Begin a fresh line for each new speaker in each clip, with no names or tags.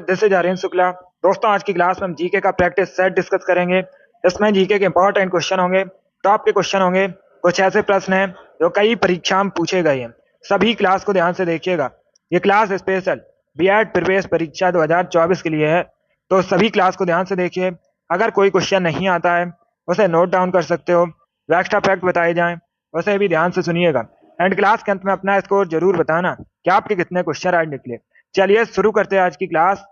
This is Aryan Shukla. दोस्तों, आज की क्लास में हम जीके का प्रैक्टिस सेट डिस्कस करेंगे। इसमें जीके के इंपॉर्टेंट क्वेश्चन होंगे, टॉप के क्वेश्चन होंगे। कुछ ऐसे प्रश्न हैं जो कई परीक्षा में पूछे गए हैं। सभी क्लास को ध्यान से देखिएगा। ये क्लास स्पेशल बीएड प्रवेश परीक्षा 2024 के लिए है, तो सभी क्लास को ध्यान से देखिए। अगर कोई क्वेश्चन नहीं आता है उसे नोट डाउन कर सकते हो। एक्स्ट्रा फैक्ट बताए जाएं उसे भी ध्यान से सुनिएगा। एंड क्लास के अंत में अपना स्कोर जरूर बताना कि आपके कितने क्वेश्चन राइट निकले। चलिए शुरू करते हैं आज की क्लास।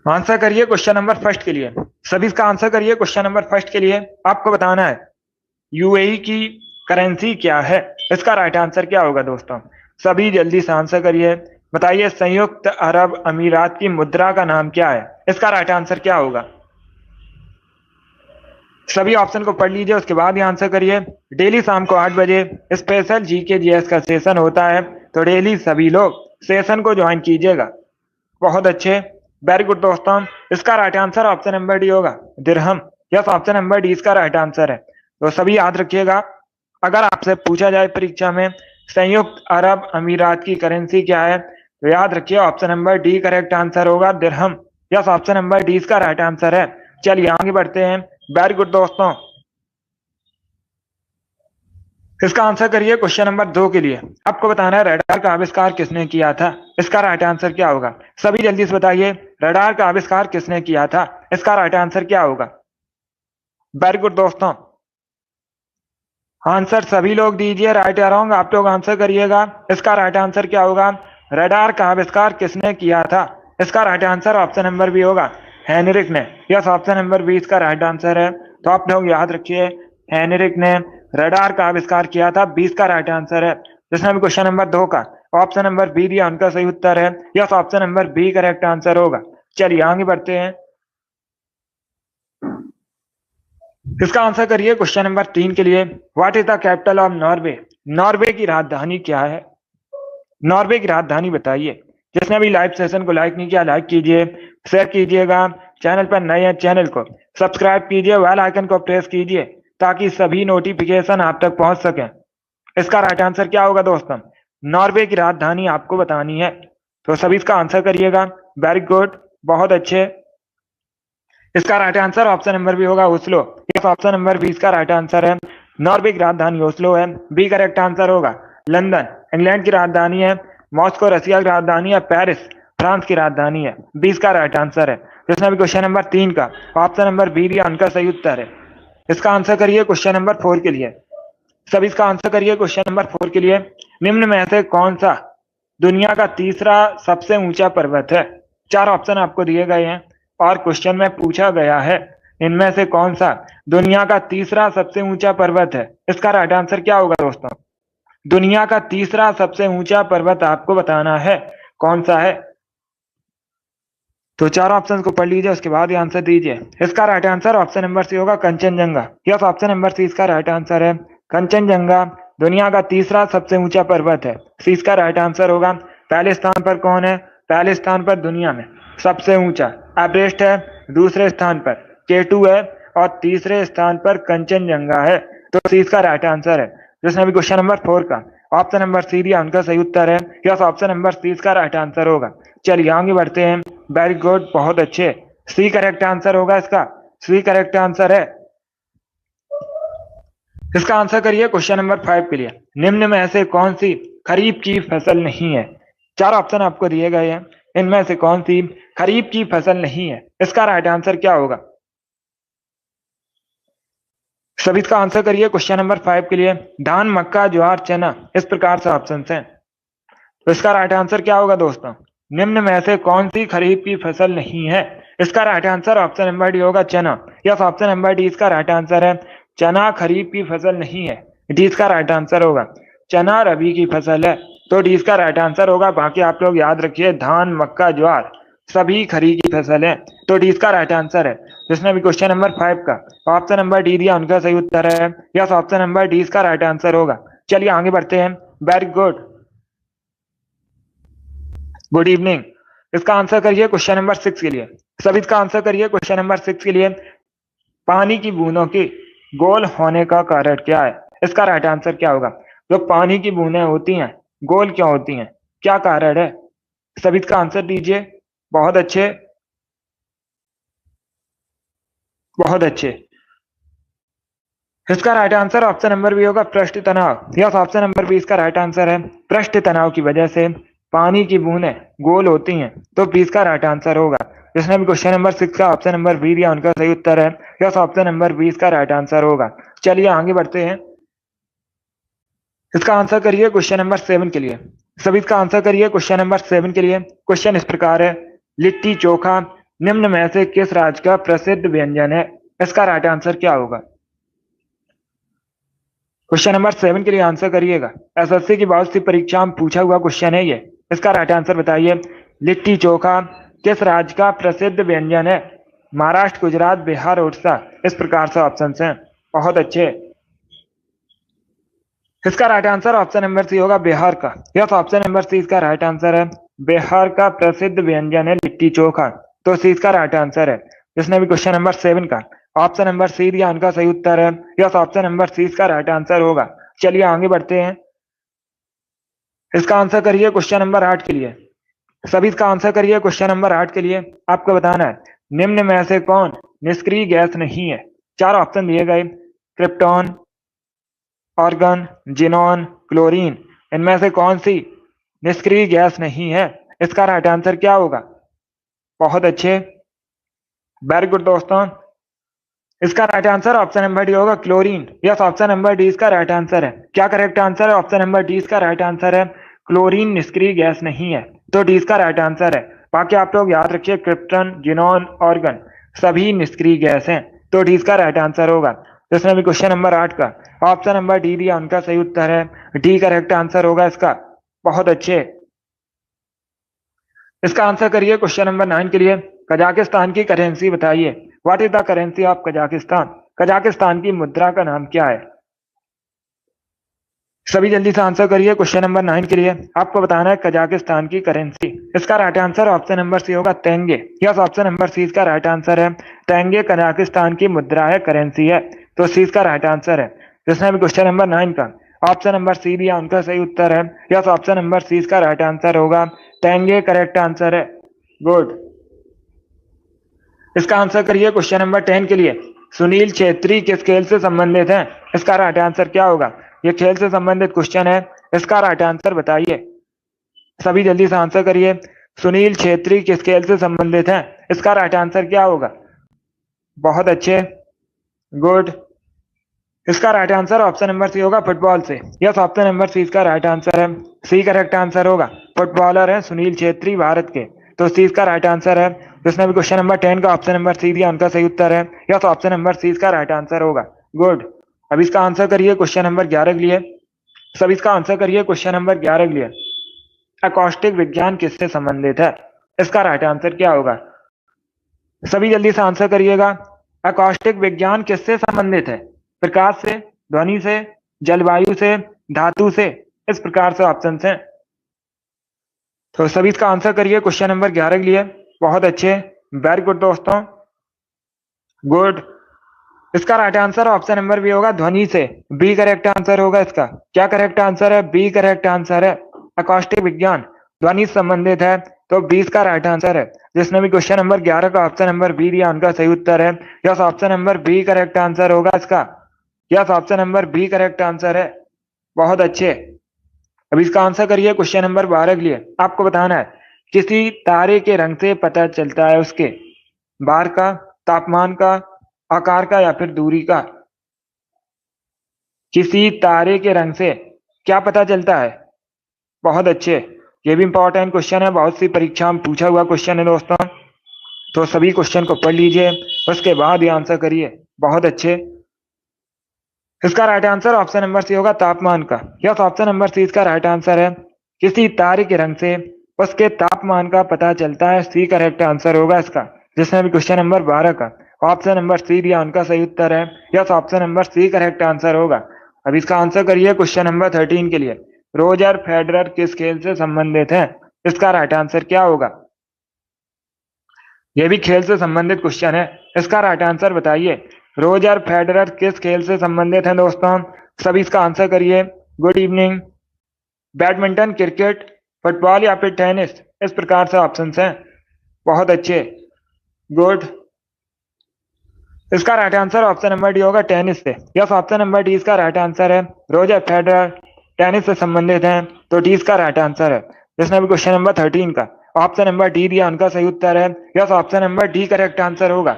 आंसर करिए क्वेश्चन नंबर फर्स्ट के लिए। सभी इसका आंसर करिए क्वेश्चन नंबर फर्स्ट के लिए। आपको बताना है यूएई की करेंसी क्या है। इसका राइट आंसर क्या होगा दोस्तों? सभी जल्दी से आंसर करिए। बताइए संयुक्त अरब अमीरात की मुद्रा का नाम क्या है। इसका राइट आंसर क्या होगा? सभी ऑप्शन को पढ़ लीजिए, उसके बाद ही आंसर करिए। डेली शाम को 8 बजे स्पेशल जीके जीएस का सेशन होता है, तो डेली सभी लोग सेशन को ज्वाइन कीजिएगा। बहुत अच्छे, वेरी गुड दोस्तों। इसका right answer option number D होगा, दिरहम। यस, ऑप्शन नंबर डी इसका राइट आंसर है। तो सभी याद रखिएगा, अगर आपसे पूछा जाए परीक्षा में संयुक्त अरब अमीरात की करेंसी क्या है, तो याद रखिए option number D correct answer होगा, दिरहम। यस, ऑप्शन नंबर डी इसका राइट आंसर है। चलिए आगे बढ़ते हैं। वेरी गुड दोस्तों। इसका आंसर करिए क्वेश्चन नंबर 2 के लिए। आपको बताना है रडार का आविष्कार किसने किया था। इसका राइट आंसर क्या होगा? सभी जल्दी से बताइए, रडार का आविष्कार किसने किया था। इसका राइट आंसर क्या होगा? वेरी गुड दोस्तों, आंसर सभी लोग दीजिए। राइट या रॉन्ग आप लोग आंसर करिएगा। इसका राइट आंसर क्या होगा? रडार का आविष्कार किसने किया था। इसका right answer option number B होगा, हेनरिक ने। यस, ऑप्शन नंबर बी इसका राइट आंसर है। तो आप लोग याद रखिए, हेनरिक ने रडार का आविष्कार किया था, 20 का राइट आंसर है। जिसने भी क्वेश्चन नंबर 2 का ऑप्शन नंबर बी दिया उनका सही उत्तर है। Yes, option number B correct answer होगा। चलिए आगे बढ़ते हैं। इसका आंसर करिए क्वेश्चन नंबर 3 के लिए। What is the capital of Norway. Norway की राजधानी क्या है? नॉर्वे की राजधानी बताइए। जिसने अभी लाइव सेशन को लाइक नहीं किया, लाइक कीजिए, शेयर कीजिएगा। चैनल पर नए हैं, चैनल को सब्सक्राइब कीजिए, बेल आइकन को प्रेस कीजिए ताकि सभी नोटिफिकेशन आप तक पहुंच सके। इसका राइट आंसर क्या होगा दोस्तों? नॉर्वे की राजधानी आपको बतानी है, तो सभी इसका आंसर करिएगा। वेरी गुड, बहुत अच्छे। इसका right answer option number B होगा, Oslo. Yes, option number B इसका राइट आंसर है। नॉर्वे की राजधानी ओस्लो है, बी करेक्ट आंसर होगा। लंदन इंग्लैंड की राजधानी है। मॉस्को रसिया की राजधानी है। पेरिस फ्रांस की राजधानी है, 20 का राइट आंसर है। जिसने भी क्वेश्चन नंबर 3 का ऑप्शन नंबर बी दिया उनका सही उत्तर है। इसका आंसर करिए क्वेश्चन नंबर 4 के लिए। सब इसका आंसर करिए क्वेश्चन नंबर 4 के लिए। निम्न में से कौन सा दुनिया का तीसरा सबसे ऊंचा पर्वत है? 4 ऑप्शन आपको दिए गए हैं और क्वेश्चन में पूछा गया है इनमें से कौन सा दुनिया का तीसरा सबसे ऊंचा पर्वत है। इसका राइट आंसर क्या होगा दोस्तों? दुनिया का तीसरा सबसे ऊंचा पर्वत आपको बताना है कौन सा है। तो 4 ऑप्शन को पढ़ लीजिए, उसके बाद ही आंसर दीजिए। इसका right answer option number C होगा, Kanchenjunga. Yes, option number C इसका राइट आंसर है। कंचनजंगा दुनिया का तीसरा सबसे ऊंचा पर्वत है, सी इसका राइट आंसर होगा। पहले स्थान पर कौन है? पहले स्थान पर दुनिया में सबसे ऊंचा एवरेस्ट है, दूसरे स्थान पर केटू है और तीसरे स्थान पर कंचनजंगा है। तो सी इसका राइट आंसर है। जिसने भी क्वेश्चन नंबर 4 का ऑप्शन नंबर सी दिया उनका सही उत्तर है। यस, ऑप्शन नंबर सी इसका राइट आंसर होगा। चलिए आगे बढ़ते हैं। वेरी गुड, बहुत अच्छे। सी करेक्ट आंसर होगा इसका, सी करेक्ट आंसर है। इसका आंसर करिए क्वेश्चन नंबर 5 के लिए। निम्न में से कौन सी खरीफ की फसल नहीं है? 4 ऑप्शन आपको दिए गए हैं, इनमें से कौन सी खरीफ की फसल नहीं है। इसका राइट आंसर क्या होगा? सभी इसका आंसर करिए क्वेश्चन नंबर 5 के लिए। धान, मक्का, ज्वार, चना, इस प्रकार से ऑप्शन हैं। तो इसका राइट आंसर क्या होगा दोस्तों? निम्न में से कौन सी खरीफ की फसल नहीं है? इसका right answer option number D होगा, चना। यस, ऑप्शन नंबर डी इसका राइट आंसर है। चना खरीफ की फसल नहीं है, डी इसका राइट आंसर होगा। चना रबी की फसल है, तो डी इसका राइट आंसर होगा। बाकी आप लोग याद रखिए, धान, मक्का, ज्वार सभी खरीफ की फसल है, तो डी इसका राइट आंसर है। जिसने भी क्वेश्चन नंबर 5 का ऑप्शन नंबर डी दिया उनका सही उत्तर है। यस, ऑप्शन नंबर डी इसका राइट आंसर होगा। चलिए आगे बढ़ते हैं। Very good, good evening. इसका आंसर करिए क्वेश्चन नंबर 6 के लिए। सभी इसका आंसर करिए क्वेश्चन नंबर 6 के लिए। पानी की बूंदों के गोल होने का कारण क्या है? इसका राइट आंसर क्या होगा? जो पानी की बूंदें होती हैं गोल क्यों होती हैं, क्या कारण है? सभी इसका आंसर दीजिए। बहुत अच्छे, बहुत अच्छे। इसका right answer option number B होगा, पृष्ठ तनाव। यस, ऑप्शन नंबर बी इसका राइट आंसर है। पृष्ठ तनाव की वजह से पानी की बूंदें गोल होती हैं, तो बी इसका राइट आंसर होगा। जिसने भी क्वेश्चन नंबर 6 का ऑप्शन नंबर बी दिया उनका सही उत्तर है। यस, ऑप्शन नंबर बी इसका राइट आंसर होगा। चलिए आगे बढ़ते हैं। इसका आंसर करिए क्वेश्चन नंबर 7 के लिए। सभी इसका आंसर करिए क्वेश्चन नंबर 7 के लिए। क्वेश्चन इस प्रकार है, लिट्टी चोखा निम्न में से किस राज्य का प्रसिद्ध व्यंजन है? इसका राइट आंसर क्या होगा? क्वेश्चन नंबर 7 के लिए आंसर करिएगा। एसएससी की बहुत सी परीक्षा में पूछा हुआ क्वेश्चन है ये। इसका राइट आंसर बताइए। लिट्टी चोखा किस राज्य का प्रसिद्ध व्यंजन है? महाराष्ट्र, गुजरात, बिहार, उड़ीसा। इस प्रकार से ऑप्शन हैं। बहुत अच्छे। इसका right answer option number C होगा, बिहार का। यस, ऑप्शन नंबर सी इसका राइट आंसर है। बिहार का प्रसिद्ध व्यंजन है लिट्टी चोखा, तो सी इसका राइट आंसर है। जिसने भी क्वेश्चन नंबर 7 का ऑप्शन नंबर सी दिया उनका सही उत्तर है। यस, ऑप्शन नंबर सी इसका राइट आंसर होगा। चलिए आगे बढ़ते हैं। इसका आंसर करिए क्वेश्चन नंबर 8 के लिए। सभी इसका आंसर करिए क्वेश्चन नंबर 8 के लिए। आपको बताना है, निम्न में से कौन निष्क्रिय गैस नहीं है? 4 ऑप्शन दिए गए, क्रिप्टॉन, ऑर्गन, जिनॉन, क्लोरीन। इनमें से कौन सी निष्क्रिय गैस नहीं है? इसका राइट आंसर क्या होगा? बहुत अच्छे, वेरी गुड दोस्तों। इसका right answer option number D होगा, chlorine. Yes, option number D इसका राइट आंसर है। क्या करेक्ट आंसर है? ऑप्शन नंबर डी इसका राइट आंसर है। क्लोरीन निष्क्रिय गैस नहीं है, तो डी इसका राइट आंसर है। बाकी आप लोग याद रखिए, क्रिप्टन, जिनॉन, ऑर्गन सभी निष्क्रिय गैस हैं, तो डी इसका राइट आंसर होगा। जिसने भी क्वेश्चन नंबर 8 का ऑप्शन नंबर डी दिया उनका सही उत्तर है। डी करेक्ट आंसर होगा इसका। बहुत अच्छे। इसका आंसर करिए क्वेश्चन नंबर 9 के लिए। कजाकिस्तान की करेंसी बताइए। What is the currency of Kazakhstan? Kazakhstan की मुद्रा का नाम क्या है? सभी जल्दी से आंसर करिए क्वेश्चन नंबर 9 के लिए। आपको बताना है कजाकिस्तान की करेंसी। इसका right answer option number C होगा, tenge. Yes, option number C इसका राइट आंसर है। तेंगे कजाकिस्तान की मुद्रा है, करेंसी है, तो सी इसका राइट आंसर है। जिसने भी क्वेश्चन नंबर 9 का ऑप्शन नंबर सी दिया उनका सही उत्तर है। यस, ऑप्शन नंबर सी इसका राइट आंसर होगा। तेंगे करेक्ट आंसर है। गुड। इसका आंसर करिए क्वेश्चन नंबर 10 के लिए। सुनील छेत्री किस खेल से संबंधित है? इसका राइट आंसर क्या होगा? ये खेल से संबंधित क्वेश्चन है। इसका राइट आंसर बताइए। सभी जल्दी से आंसर करिए। सुनील छेत्री किस खेल से संबंधित है? इसका राइट आंसर क्या होगा? बहुत अच्छे, गुड। इसका right answer option number C होगा, फुटबॉल से। यस, ऑप्शन नंबर सी इसका राइट आंसर है। सी करेक्ट आंसर होगा। फुटबॉलर है सुनील छेत्री भारत के, तो सी इसका राइट आंसर है। जिसने भी क्वेश्चन नंबर 10 का ऑप्शन नंबर सी दिया उनका सही उत्तर है। यस, ऑप्शन नंबर सी इसका राइट आंसर होगा। गुड। अब इसका आंसर करिए क्वेश्चन नंबर 11 के लिए। सब इसका आंसर करिए क्वेश्चन नंबर 11 के लिए। अकॉस्टिक विज्ञान किससे संबंधित है? इसका राइट आंसर क्या होगा? सभी जल्दी से आंसर करिएगा। अकॉस्टिक विज्ञान किससे संबंधित है? प्रकाश से, ध्वनि से, जलवायु से, धातु से। इस प्रकार से ऑप्शन हैं। तो सभी इसका आंसर करिए क्वेश्चन नंबर 11 के लिए। बहुत अच्छे, वेरी गुड दोस्तों, गुड। इसका right answer option number B होगा, ध्वनि से। बी करेक्ट आंसर होगा इसका। क्या करेक्ट आंसर है? बी करेक्ट आंसर है। अकॉस्टिक विज्ञान ध्वनि से संबंधित है, तो 20 का राइट आंसर है। जिसने भी क्वेश्चन नंबर 11 का ऑप्शन नंबर बी दिया उनका सही उत्तर है। Yes, option number B correct answer होगा इसका। Yes, option number B correct answer है। बहुत अच्छे। अब इसका आंसर करिए क्वेश्चन नंबर 12 के लिए। आपको बताना है, किसी तारे के रंग से पता चलता है उसके बाहर का, तापमान का, आकार का या फिर दूरी का। किसी तारे के रंग से क्या पता चलता है? बहुत अच्छे। ये भी इंपॉर्टेंट क्वेश्चन है, बहुत सी परीक्षा में पूछा हुआ क्वेश्चन है दोस्तों। तो सभी क्वेश्चन को पढ़ लीजिए, उसके बाद ही आंसर करिए। बहुत अच्छे। इसका right answer option number C होगा, तापमान का। यस, ऑप्शन नंबर सी इसका राइट आंसर है। किसी तारे के रंग से उसके तापमान का पता चलता है। सी करेक्ट आंसर होगा इसका। जिसने भी क्वेश्चन नंबर 12 का ऑप्शन नंबर सी दिया उनका सही उत्तर है। Yes, option number C correct answer होगा। अब इसका आंसर करिए क्वेश्चन नंबर 13 के लिए। रोजर फेडरर किस खेल से संबंधित है? इसका राइट आंसर क्या होगा? यह भी खेल से संबंधित क्वेश्चन है। इसका राइट आंसर बताइए। रोजर फेडरर किस खेल से संबंधित है दोस्तों? सभी इसका आंसर करिए। Good evening. Badminton, cricket, football या फिर टेनिस, इस प्रकार से ऑप्शंस हैं। बहुत अच्छे, गुड। इसका right answer option number D होगा, टेनिस से। यस, ऑप्शन नंबर डी इसका राइट आंसर है। रोजर फेडरर टेनिस से संबंधित हैं, तो डी इसका राइट आंसर है। जिसने भी क्वेश्चन नंबर 13 का ऑप्शन नंबर डी दिया, उनका सही उत्तर है। Yes, option number D correct answer होगा।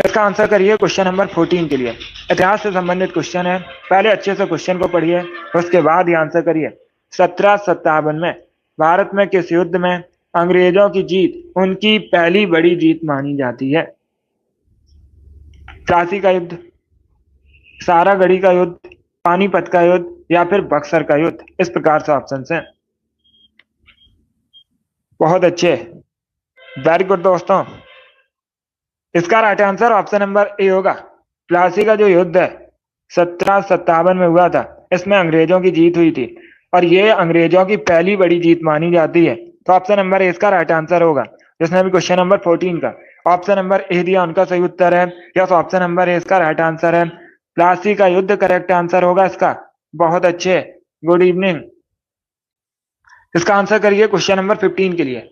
इसका आंसर करिए क्वेश्चन नंबर 14 के लिए। इतिहास से संबंधित क्वेश्चन है, पहले अच्छे से क्वेश्चन को पढ़िए, उसके बाद ही आंसर करिए। 1757 में भारत में किस युद्ध में अंग्रेजों की जीत उनकी पहली बड़ी जीत मानी जाती है? प्लासी का युद्ध, सारागढ़ी का युद्ध, पानीपत का युद्ध या फिर बक्सर का युद्ध, इस प्रकार से ऑप्शन हैं। बहुत अच्छे, वेरी गुड दोस्तों। इसका right answer option number A होगा। प्लासी का जो युद्ध है 1757 में हुआ था, इसमें अंग्रेजों की जीत हुई थी और ये अंग्रेजों की पहली बड़ी जीत मानी जाती है, तो ऑप्शन नंबर ए इसका राइट आंसर होगा। जिसने भी क्वेश्चन नंबर 14 का ऑप्शन नंबर ए दिया, उनका सही उत्तर है। यस, ऑप्शन नंबर ए इसका राइट आंसर है। प्लासी का युद्ध करेक्ट आंसर होगा इसका। बहुत अच्छे, गुड इवनिंग। इसका आंसर करिए क्वेश्चन नंबर 15 के लिए।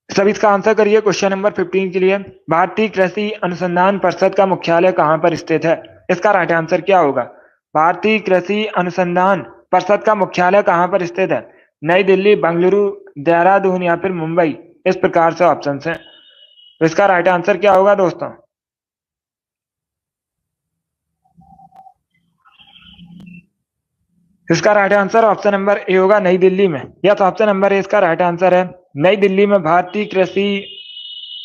सभी इसका आंसर करिए क्वेश्चन नंबर 15 के लिए। भारतीय कृषि अनुसंधान परिषद का मुख्यालय कहां पर स्थित है? इसका राइट आंसर क्या होगा? भारतीय कृषि अनुसंधान परिषद का मुख्यालय कहां पर स्थित है? नई दिल्ली, बेंगलुरु, देहरादून या फिर मुंबई, इस प्रकार से ऑप्शन हैं। तो इसका राइट आंसर क्या होगा दोस्तों? इसका right answer option number A होगा, नई दिल्ली में। यस, ऑप्शन नंबर ए इसका राइट आंसर है। नई दिल्ली में भारतीय कृषि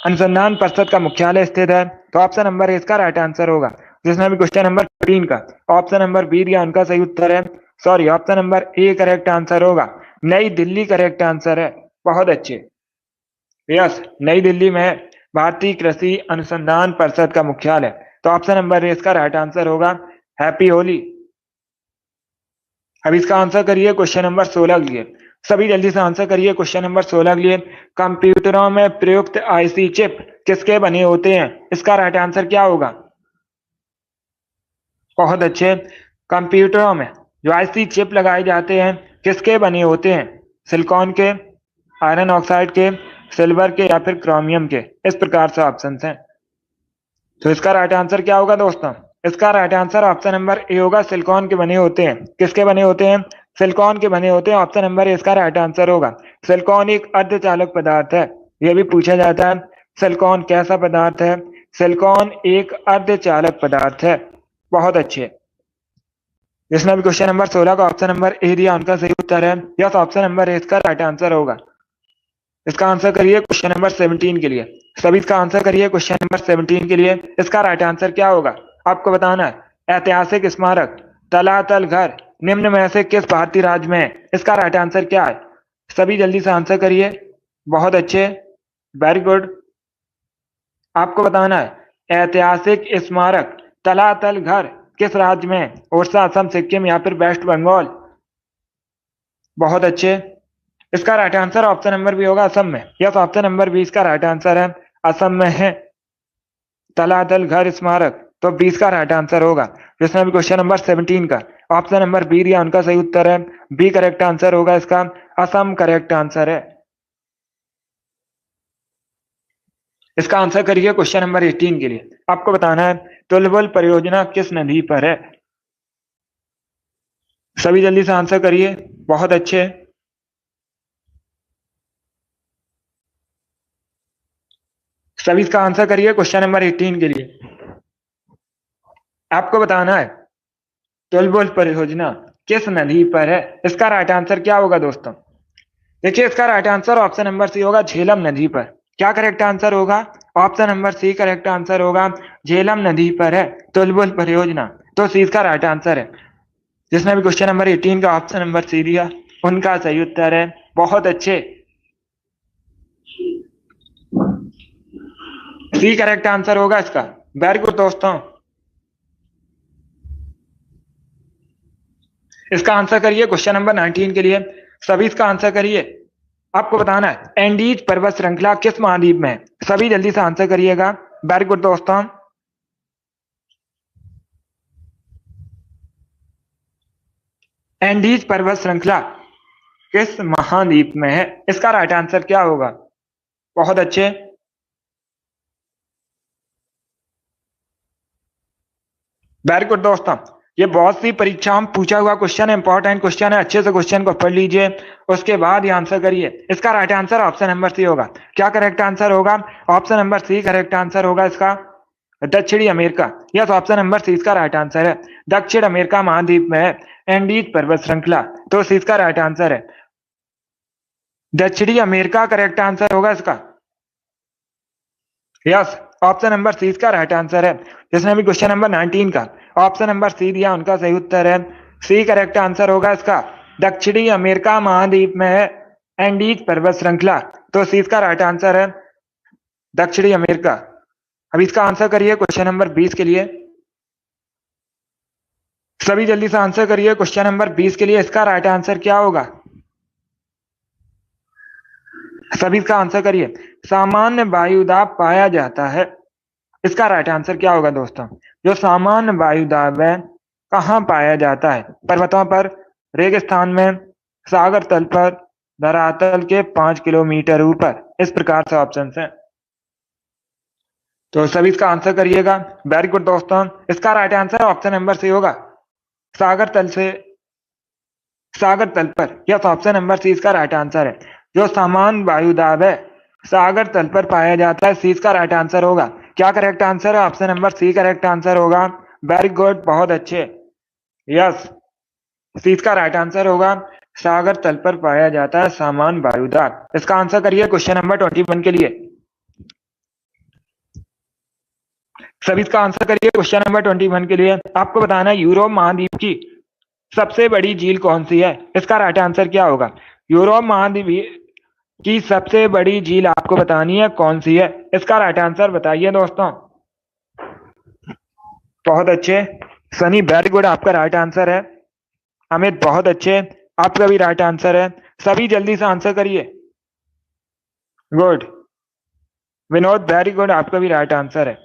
अनुसंधान परिषद का मुख्यालय स्थित है, तो ऑप्शन नंबर ए इसका राइट आंसर होगा। जिसने भी क्वेश्चन नंबर 13 का ऑप्शन नंबर बी दिया, उनका सही उत्तर है। Sorry, option number A correct answer होगा। नई दिल्ली करेक्ट आंसर है। बहुत अच्छे, यस, नई दिल्ली में है भारतीय कृषि अनुसंधान परिषद का मुख्यालय, तो ऑप्शन नंबर ए इसका राइट आंसर होगा। हैप्पी होली। अब इसका आंसर करिए क्वेश्चन नंबर 16 के लिए। सभी जल्दी से आंसर करिए क्वेश्चन नंबर 16 के लिए। कंप्यूटरों में प्रयुक्त आईसी चिप किसके बने होते हैं? इसका राइट आंसर क्या होगा? बहुत अच्छे, कंप्यूटरों में जो आईसी चिप लगाए जाते हैं किसके बने होते हैं? सिलिकॉन के, आयरन ऑक्साइड के, सिल्वर के या फिर क्रोमियम के, इस प्रकार से ऑप्शन हैं। तो इसका राइट आंसर क्या होगा दोस्तों? इसका right answer option number A होगा, सिलिकॉन के बने होते हैं। किसके बने होते हैं? सिलिकॉन के बने होते हैं। ऑप्शन नंबर ए इसका राइट आंसर होगा। सिलिकॉन एक अर्धचालक पदार्थ है, यह भी पूछा जाता है। सिलिकॉन कैसा पदार्थ है? सिलिकॉन एक अर्धचालक पदार्थ है। बहुत अच्छे। जिसने भी क्वेश्चन नंबर 16 का ऑप्शन नंबर ए दिया, उनका सही उत्तर है। यस, ऑप्शन नंबर ए इसका राइट आंसर होगा। इसका आंसर करिए क्वेश्चन नंबर 17 के लिए। सभी इसका आंसर करिए क्वेश्चन नंबर 17 के लिए। इसका राइट आंसर क्या होगा आपको बताना है। ऐतिहासिक स्मारक तलातल घर निम्न में से किस भारतीय राज्य में है? इसका राइट आंसर क्या है? सभी जल्दी से आंसर करिए। बहुत अच्छे, वेरी गुड। आपको बताना है ऐतिहासिक स्मारक तलातल घर किस राज्य में है? ओडिशा, असम, सिक्किम या फिर वेस्ट बंगाल। बहुत अच्छे। इसका right answer option number B होगा, असम में। यस, ऑप्शन नंबर बी इसका राइट आंसर है। असम में है तलातल घर स्मारक, तो 20 का राइट आंसर होगा। जिसमें भी क्वेश्चन नंबर 17 का ऑप्शन नंबर बी दिया, उनका सही उत्तर है। बी करेक्ट आंसर होगा इसका। असम करेक्ट आंसर है। इसका आंसर करिए क्वेश्चन नंबर 18 के लिए। आपको बताना है तुलबुल परियोजना किस नदी पर है? सभी जल्दी से आंसर करिए। बहुत अच्छे। सभी इसका आंसर करिए क्वेश्चन नंबर 18 के लिए। आपको बताना है तुलबुल परियोजना किस नदी पर है? इसका राइट आंसर क्या होगा दोस्तों? देखिए, इसका right answer option number C होगा, झेलम नदी पर। क्या करेक्ट आंसर होगा? Option number C correct answer होगा। झेलम नदी पर है तुलबुल परियोजना, तो सी इसका राइट आंसर है। जिसने भी क्वेश्चन नंबर 18 का ऑप्शन नंबर सी दिया, उनका सही उत्तर है। बहुत अच्छे, सी करेक्ट आंसर होगा इसका। वेरी गुड दोस्तों। इसका आंसर करिए क्वेश्चन नंबर 19 के लिए। सभी इसका आंसर करिए। आपको बताना है एंडीज पर्वत श्रृंखला किस महाद्वीप में है? सभी जल्दी से आंसर करिएगा। वेरी गुड दोस्तों। एंडीज पर्वत श्रृंखला किस महाद्वीप में है? इसका राइट आंसर क्या होगा? बहुत अच्छे, वेरी गुड दोस्तों। ये बहुत सी परीक्षाओं में पूछा हुआ क्वेश्चन है, इंपॉर्टेंट क्वेश्चन है, अच्छे से क्वेश्चन को पढ़ लीजिए, उसके बाद ये आंसर करिए। इसका right answer option number C होगा। क्या करेक्ट आंसर होगा? Option number C correct answer होगा इसका, दक्षिणी America. Yes, option number C इसका राइट आंसर है। दक्षिण अमेरिका महाद्वीप में है एंडीज पर्वत श्रृंखला, तो सी इसका राइट आंसर है। दक्षिणी अमेरिका करेक्ट आंसर होगा इसका। यस, ऑप्शन नंबर सी इसका राइट आंसर है। जिसने भी क्वेश्चन नंबर 19 का ऑप्शन नंबर सी दिया उनका सही उत्तर है, सी करेक्ट आंसर होगा इसका। दक्षिणी अमेरिका महाद्वीप में है एंडीज पर्वत श्रृंखला, तो सी इसका राइट आंसर है, दक्षिणी अमेरिका। अब इसका आंसर करिए क्वेश्चन नंबर 20 के लिए। सभी जल्दी से आंसर करिए क्वेश्चन नंबर 20 के लिए। इसका राइट आंसर क्या होगा? सभी इसका आंसर करिए। सामान्य वायुदाब पाया जाता है, इसका राइट आंसर क्या होगा दोस्तों? जो सामान्य वायुदाब है कहाँ पाया जाता है? पर्वतों पर, रेगिस्तान में, सागर तल पर, धरातल के 5 किलोमीटर ऊपर। इस प्रकार से ऑप्शन है, तो सभी इसका आंसर करिएगा। वेरी गुड दोस्तों, इसका right answer option number C होगा, सागर तल से, सागर तल पर। यस, ऑप्शन नंबर सी इसका राइट आंसर है। जो सामान्य वायुदाब है सागर तल पर पाया जाता है, सी इसका राइट आंसर होगा। क्या करेक्ट आंसर है? Option number C correct answer होगा। वेरी गुड, बहुत अच्छे। यस, सी इसका राइट आंसर होगा, सागर तल पर पाया जाता है सामान्य वायुदाब। इसका आंसर करिए क्वेश्चन नंबर 21 के लिए। सभी इसका आंसर करिए क्वेश्चन नंबर 21 के लिए। आपको बताना है यूरोप महाद्वीप की सबसे बड़ी झील कौन सी है? इसका राइट आंसर क्या होगा? यूरोप महाद्वीप की सबसे बड़ी झील आपको बतानी है कौन सी है? इसका राइट आंसर बताइए दोस्तों। बहुत अच्छे सनी, वेरी गुड, आपका राइट आंसर है। अमित, बहुत अच्छे, आपका भी राइट आंसर है। सभी जल्दी से आंसर करिए। गुड, विनोद, वेरी गुड, आपका भी राइट आंसर है।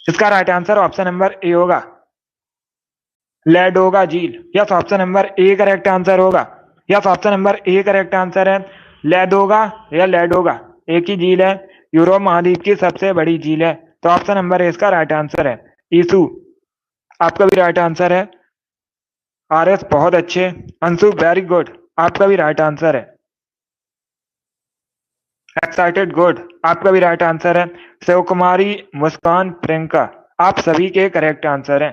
इसका right answer option number A होगा, लैडोगा झील। Yes, option number A correct answer होगा। Yes, option number A correct answer है। लैडोगा या लैडोगा एक ही झील है, यूरोप महाद्वीप की सबसे बड़ी झील है, तो ऑप्शन नंबर ए इसका राइट आंसर है। ईसु, आपका भी राइट आंसर है। आर एस, बहुत अच्छे। अंशु, वेरी गुड, आपका भी राइट आंसर है। एक्साइटेड, गुड, आपका भी राइट आंसर है। शिव कुमारी, मुस्कान, प्रियंका, आप सभी के करेक्ट आंसर हैं,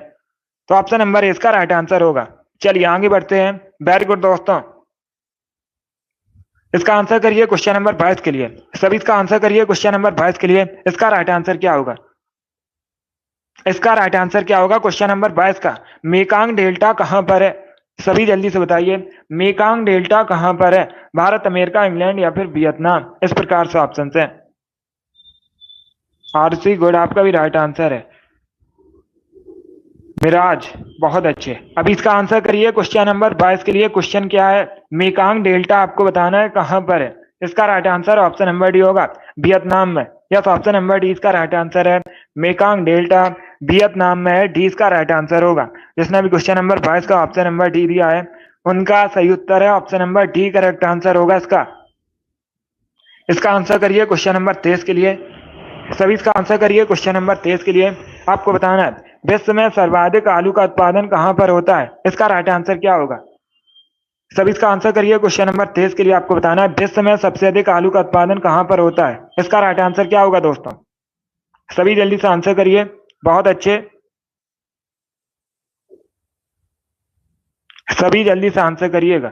तो ऑप्शन नंबर ए इसका राइट आंसर होगा। चलिए आगे बढ़ते हैं। वेरी गुड दोस्तों, इसका आंसर करिए क्वेश्चन नंबर 22 के लिए। सभी इसका आंसर करिए क्वेश्चन नंबर 22 के लिए। इसका राइट आंसर क्या होगा? इसका राइट आंसर क्या होगा क्वेश्चन नंबर 22 का? मेकांग डेल्टा कहां पर है? सभी जल्दी से बताइए, मेकांग डेल्टा कहां पर है? भारत, अमेरिका, इंग्लैंड या फिर वियतनाम? इस प्रकार से ऑप्शन है। आरसी, गुड, आपका भी राइट आंसर है। मिराज, बहुत अच्छे। अब इसका आंसर करिए क्वेश्चन नंबर 22 के लिए। क्वेश्चन क्या है? मेकांग डेल्टा आपको बताना है कहां पर है। इसका right answer option number D होगा, वियतनाम में। यस, ऑप्शन नंबर डी इसका राइट आंसर है। मेकांग डेल्टा वियतनाम में है, डी इसका राइट आंसर होगा। जिसने भी क्वेश्चन नंबर 22 का ऑप्शन नंबर डी दिया है उनका सही उत्तर है option number D correct answer होगा इसका। इसका आंसर करिए क्वेश्चन नंबर 23 के लिए। सभी इसका आंसर करिए क्वेश्चन नंबर 23 के लिए। आपको बताना है विश्व में सर्वाधिक आलू का उत्पादन कहां पर होता है? इसका राइट आंसर क्या होगा? सभी इसका आंसर करिए क्वेश्चन नंबर 23 के लिए। आपको बताना है विश्व में सबसे अधिक आलू का उत्पादन कहां पर होता है? इसका राइट आंसर क्या होगा दोस्तों? सभी जल्दी से आंसर करिए, बहुत अच्छे, सभी जल्दी से आंसर करिएगा।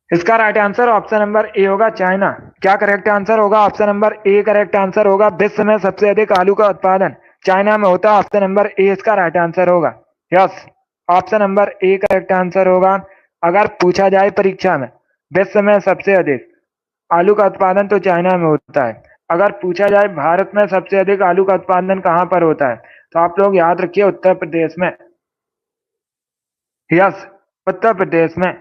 इसका right answer option number A होगा, चाइना। क्या करेक्ट आंसर होगा? Option number A correct answer होगा। विश्व में सबसे अधिक आलू का उत्पादन चाइना में होता है, ऑप्शन नंबर ए इसका राइट आंसर होगा। Yes, option number A correct answer होगा। अगर पूछा जाए परीक्षा में विश्व में सबसे अधिक आलू का उत्पादन तो चाइना में होता है, अगर पूछा जाए भारत में सबसे अधिक आलू का उत्पादन कहां पर होता है तो आप लोग याद रखिए उत्तर प्रदेश में। यस, उत्तर प्रदेश में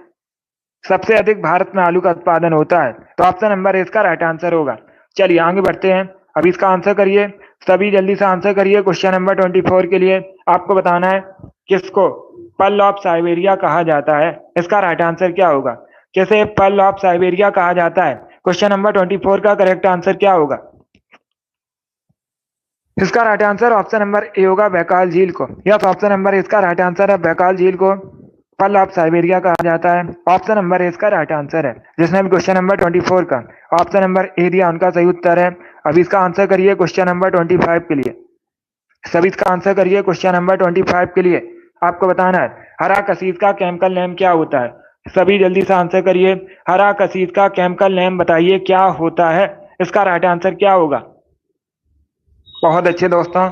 सबसे अधिक भारत में आलू का उत्पादन होता है, तो ऑप्शन नंबर इसका राइट आंसर होगा। चलिए आगे बढ़ते हैं। अब इसका आंसर करिए। सभी जल्दी से आंसर करिए। क्वेश्चन नंबर 24 के लिए आपको बताना है किसको पर्ल ऑफ साइबेरिया कहा जाता है। इसका राइट आंसर क्या होगा? किसे पर्ल ऑफ साइबेरिया कहा जाता है? क्वेश्चन नंबर 24 का करेक्ट आंसर क्या होगा? इसका right answer option number A होगा, बैकाल झील को। यस, ऑप्शन नंबर इसका राइट आंसर है, बैकाल झील को पर्ल ऑफ साइबेरिया कहा जाता है। ऑप्शन नंबर इसका राइट आंसर है। जिसने भी क्वेश्चन नंबर 24 का ऑप्शन नंबर ए दिया उनका सही उत्तर है। अब इसका आंसर करिए क्वेश्चन नंबर 25 के लिए। सभी इसका आंसर करिए क्वेश्चन नंबर 25 के लिए। आपको बताना है हरा कसीद का केमिकल नेम क्या होता है। सभी जल्दी से आंसर करिए। हरा कसीद का केमिकल नेम बताइए क्या होता है। इसका राइट आंसर क्या होगा? बहुत अच्छे दोस्तों,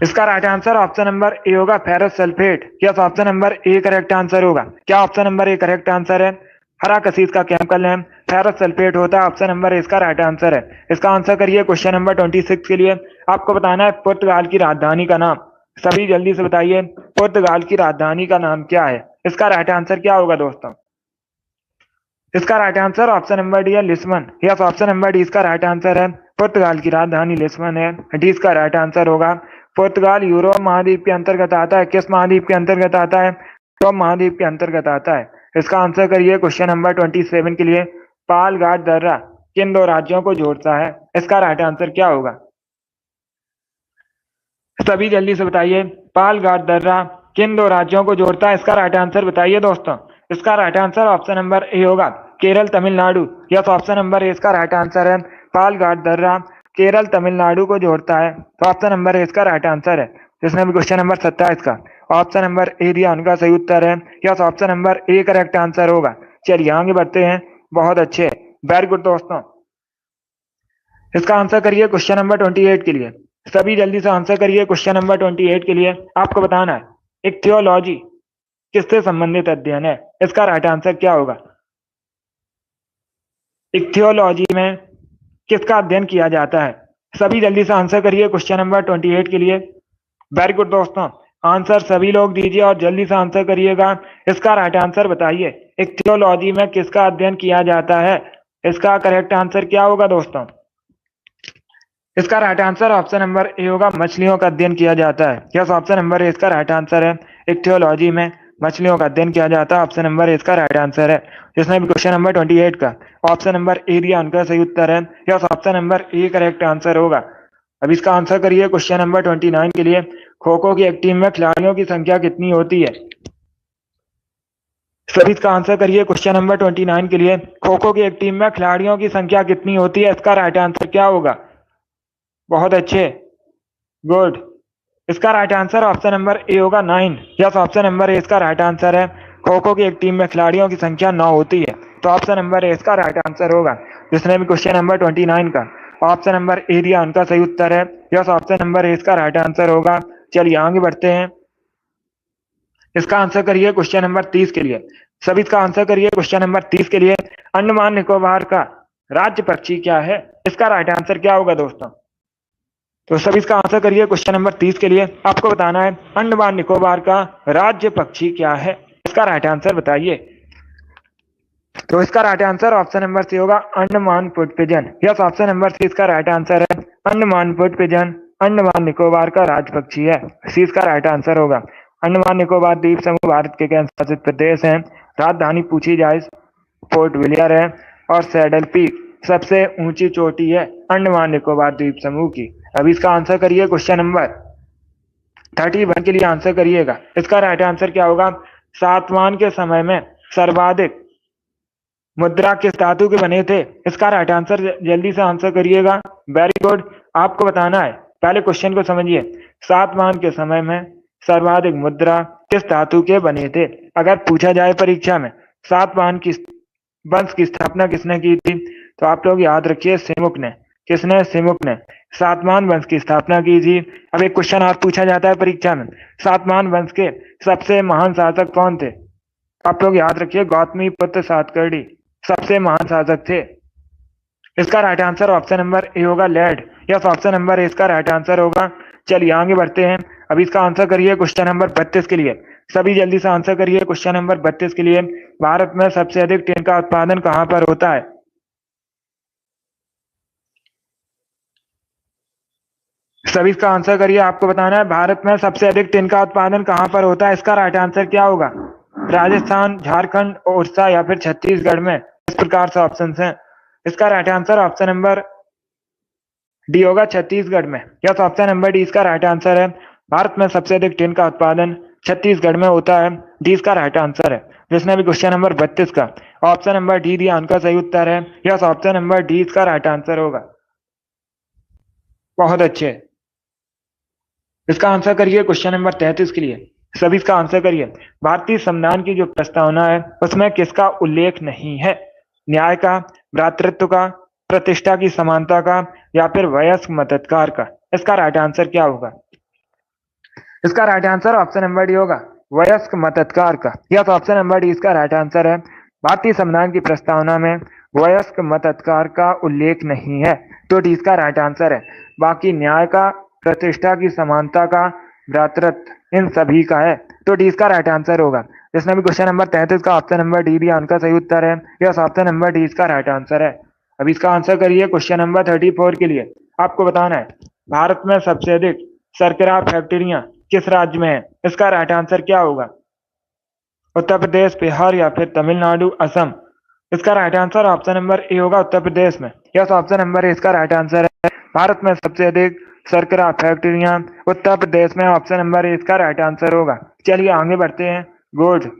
इसका right answer option number A होगा, ferrous sulphate. Yes, option number A correct answer होगा। क्या option number A correct answer है? हरा कसीद का केमिकल नेम फेरस सल्फेट होता है। ऑप्शन नंबर इसका राइट आंसर है। इसका आंसर करिए क्वेश्चन नंबर 26 के लिए। आपको बताना है पुर्तगाल की राजधानी का नाम। सभी जल्दी से बताइए पुर्तगाल की राजधानी का नाम क्या है। इसका राइट आंसर क्या होगा दोस्तों? इसका right answer option number D है, Lisbon. Yes, option number D इसका राइट आंसर है। पुर्तगाल की राजधानी लिस्बन है। डी इसका राइट आंसर होगा। पुर्तगाल यूरोप महाद्वीप के अंतर्गत आता है। किस महाद्वीप के अंतर्गत आता है? यूरोप महाद्वीप के अंतर्गत आता है। इसका आंसर करिए क्वेश्चन नंबर 27 के लिए। पाल घाट दर्रा किन दो राज्यों को जोड़ता है? इसका राइट आंसर क्या होगा? सभी जल्दी से बताइए पाल घाट दर्रा किन दो राज्यों को जोड़ता है। इसका राइट आंसर बताइए दोस्तों। इसका right answer option number A होगा, Kerala Tamil Nadu. Yes, option number A इसका राइट आंसर है। पाल घाट दर्रा केरल तमिलनाडु को जोड़ता है। तो ऑप्शन नंबर ए इसका राइट आंसर है। जिसने भी क्वेश्चन नंबर 27 का ऑप्शन नंबर ए दिया उनका सही उत्तर है। Yes, option number A correct answer होगा। चलिए आगे बढ़ते हैं। बहुत अच्छे, वेरी गुड दोस्तों। इसका आंसर करिए क्वेश्चन नंबर 28 के लिए। सभी जल्दी से आंसर करिए क्वेश्चन नंबर 28 के लिए। आपको बताना है इक्थियोलॉजी किससे संबंधित अध्ययन है। इसका राइट आंसर क्या होगा? इक्थियोलॉजी में किसका अध्ययन किया जाता है? सभी जल्दी से आंसर करिए क्वेश्चन नंबर 28 के लिए। वेरी गुड दोस्तों, आंसर सभी लोग दीजिए और जल्दी से आंसर करिएगा। इसका राइट आंसर बताइए इक्थियोलॉजी में किसका अध्ययन किया जाता है। इसका करेक्ट आंसर क्या होगा दोस्तों? इसका right answer option number A होगा, मछलियों का अध्ययन किया जाता है। यस, ऑप्शन नंबर ए इसका राइट आंसर है। इक्थियोलॉजी में मछलियों का अध्ययन किया जाता है। ऑप्शन नंबर ए इसका राइट आंसर है। जिसने भी क्वेश्चन नंबर 28 का ऑप्शन नंबर ए दिया उनका सही उत्तर है। Yes, option number A correct answer होगा। अब इसका आंसर करिए क्वेश्चन नंबर 29 के लिए। खो खो की एक टीम में खिलाड़ियों की संख्या कितनी होती है? सभी इसका आंसर करिए क्वेश्चन नंबर 29 के लिए। खो खो की एक टीम में खिलाड़ियों की संख्या कितनी होती है? इसका राइट आंसर क्या होगा? बहुत अच्छे, गुड। इसका right answer option number A होगा, 9। यस, ऑप्शन नंबर ए इसका राइट आंसर है। खो खो की एक टीम में खिलाड़ियों की संख्या 9 होती है। तो ऑप्शन नंबर ए इसका राइट आंसर होगा। जिसने भी क्वेश्चन नंबर 29 का ऑप्शन नंबर ए दिया उनका सही उत्तर है। यस, ऑप्शन नंबर ए इसका राइट आंसर होगा। चलिए आगे बढ़ते हैं। इसका आंसर करिए क्वेश्चन नंबर 30 के लिए। सभी इसका आंसर करिए क्वेश्चन नंबर 30 के लिए। अंडमान निकोबार का राज्य पक्षी क्या है? इसका राइट आंसर क्या होगा दोस्तों? तो सभी इसका आंसर करिए क्वेश्चन नंबर 30 के लिए। आपको बताना है अंडमान निकोबार का राज्य पक्षी क्या है। इसका राइट आंसर बताइए। तो इसका right answer option number C होगा, Andaman wood pigeon. Yes, option number C इसका राइट आंसर है। अंडमान वुड पिजन अंडमान निकोबार का राज्य पक्षी है। सी इसका राइट आंसर होगा। अंडमान निकोबार द्वीप समूह भारत के केंद्र शासित प्रदेश है। राजधानी पूछी जाए पोर्ट विलियर है और सैडल पीक सबसे ऊंची चोटी है अंडमान निकोबार द्वीप समूह की। अब इसका आंसर करिए क्वेश्चन नंबर 31 के लिए आंसर करिएगा। इसका राइट आंसर क्या होगा? सातवाहन के समय में सर्वाधिक मुद्रा किस धातु के बने थे? इसका राइट आंसर जल्दी से आंसर करिएगा। वेरी गुड, आपको बताना है पहले क्वेश्चन को समझिए। सातवाहन के समय में सर्वाधिक मुद्रा किस धातु के बने थे? अगर पूछा जाए परीक्षा में सातवाहन की वंश की स्थापना किसने की थी, तो आप लोग याद रखिए सिमुक ने। किसने? सिमुक ने सातवाहन वंश की स्थापना की थी। अब एक क्वेश्चन और पूछा जाता है परीक्षा में, सातवाहन वंश के सबसे महान शासक कौन थे? आप लोग याद रखिए गौतमी पुत्र सातकर्णी सबसे महान शासक थे। इसका right answer option number A होगा, lead. Yes, option number A इसका राइट आंसर होगा। चलिए आगे बढ़ते हैं। अब इसका आंसर करिए क्वेश्चन नंबर 32 के लिए। सभी जल्दी से आंसर करिए क्वेश्चन नंबर 32 के लिए। भारत में सबसे अधिक टिन का उत्पादन कहां पर होता है? सभी इसका आंसर करिए। आपको बताना है भारत में सबसे अधिक टिन का उत्पादन कहाँ पर होता है। इसका राइट आंसर क्या होगा? राजस्थान, झारखंड, उड़ीसा या फिर छत्तीसगढ़ में। इस प्रकार से ऑप्शन हैं। इसका right answer option number D होगा, छत्तीसगढ़ में। यस, ऑप्शन नंबर डी इसका राइट आंसर है। भारत में सबसे अधिक टिन का उत्पादन छत्तीसगढ़ में होता है। डी इसका राइट आंसर है। जिसने भी क्वेश्चन नंबर 32 का ऑप्शन नंबर डी दिया उनका सही उत्तर है। यस, ऑप्शन नंबर डी इसका राइट आंसर होगा। बहुत अच्छे। इसका आंसर करिए क्वेश्चन नंबर 33 के लिए। सभी इसका आंसर करिए। भारतीय संविधान की जो प्रस्तावना है उसमें किसका उल्लेख नहीं है? न्याय का, भ्रातृत्व का, प्रतिष्ठा की समानता का या फिर वयस्क मताधिकार का। इसका राइट आंसर क्या होगा? इसका right answer option number D होगा, वयस्क मताधिकार का। यस, ऑप्शन नंबर डी इसका राइट आंसर है। भारतीय संविधान की प्रस्तावना में वयस्क मताधिकार का उल्लेख नहीं है, तो डी इसका राइट आंसर है। बाकी न्याय का, प्रतिष्ठा की समानता का, भ्रातृत्व, इन सभी का है, तो डी इसका राइट आंसर होगा। जिसने भी क्वेश्चन नंबर 33 का ऑप्शन नंबर डी दिया उनका सही उत्तर है। यस, ऑप्शन नंबर डी इसका राइट आंसर है। अब इसका आंसर करिए क्वेश्चन नंबर 34 के लिए। आपको बताना है भारत में सबसे अधिक शर्करा फैक्ट्रियां किस राज्य में है। इसका राइट आंसर क्या होगा? उत्तर प्रदेश, बिहार या फिर तमिलनाडु, असम। इसका right answer option number A होगा, उत्तर प्रदेश में। यस, ऑप्शन नंबर ए इसका राइट आंसर है। भारत में सबसे अधिक शर्करा फैक्ट्रियां उत्तर प्रदेश में। ऑप्शन नंबर ए इसका राइट आंसर होगा। चलिए आगे बढ़ते हैं। गुड।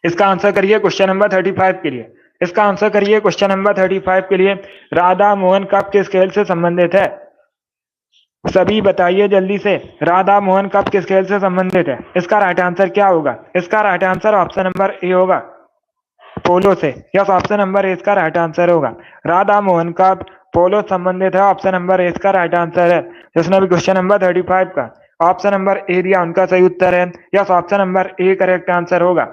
इसका आंसर करिए क्वेश्चन नंबर 35 के लिए। इसका आंसर करिए क्वेश्चन नंबर 35 के लिए। राधा मोहन कप किस खेल से संबंधित है? सभी बताइए जल्दी से। राधा मोहन कप किस खेल से संबंधित है? इसका राइट आंसर क्या होगा? इसका right answer option number A होगा, पोलो से। यस, ऑप्शन नंबर ए इसका राइट आंसर होगा। राधा मोहन कप पोलो संबंधित है। ऑप्शन नंबर ए इसका राइट आंसर है। जिसने भी क्वेश्चन नंबर 35 का ऑप्शन नंबर ए दिया उनका सही उत्तर है। Yes, option number A correct answer होगा।